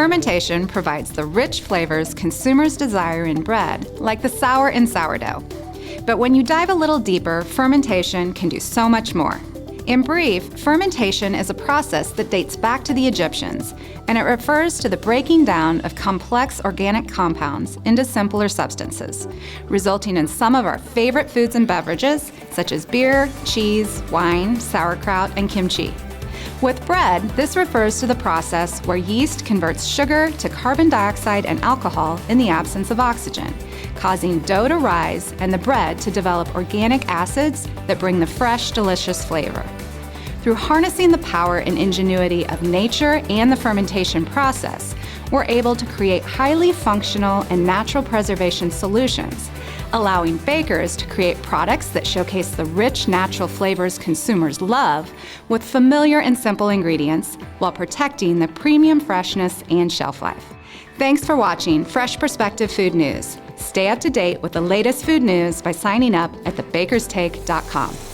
Fermentation provides the rich flavors consumers desire in bread, like the sour in sourdough. But when you dive a little deeper, fermentation can do so much more. In brief, fermentation is a process that dates back to the Egyptians, and it refers to the breaking down of complex organic compounds into simpler substances, resulting in some of our favorite foods and beverages, such as beer, cheese, wine, sauerkraut, and kimchi. With bread, this refers to the process where yeast converts sugar to carbon dioxide and alcohol in the absence of oxygen, causing dough to rise and the bread to develop organic acids that bring the fresh, delicious flavor. Through harnessing the power and ingenuity of nature and the fermentation process, we're able to create highly functional and natural preservation solutions, allowing bakers to create products that showcase the rich natural flavors consumers love with familiar and simple ingredients while protecting the premium freshness and shelf life. Thanks for watching Fresh Perspective Food News. Stay up to date with the latest food news by signing up at thebakerstake.com.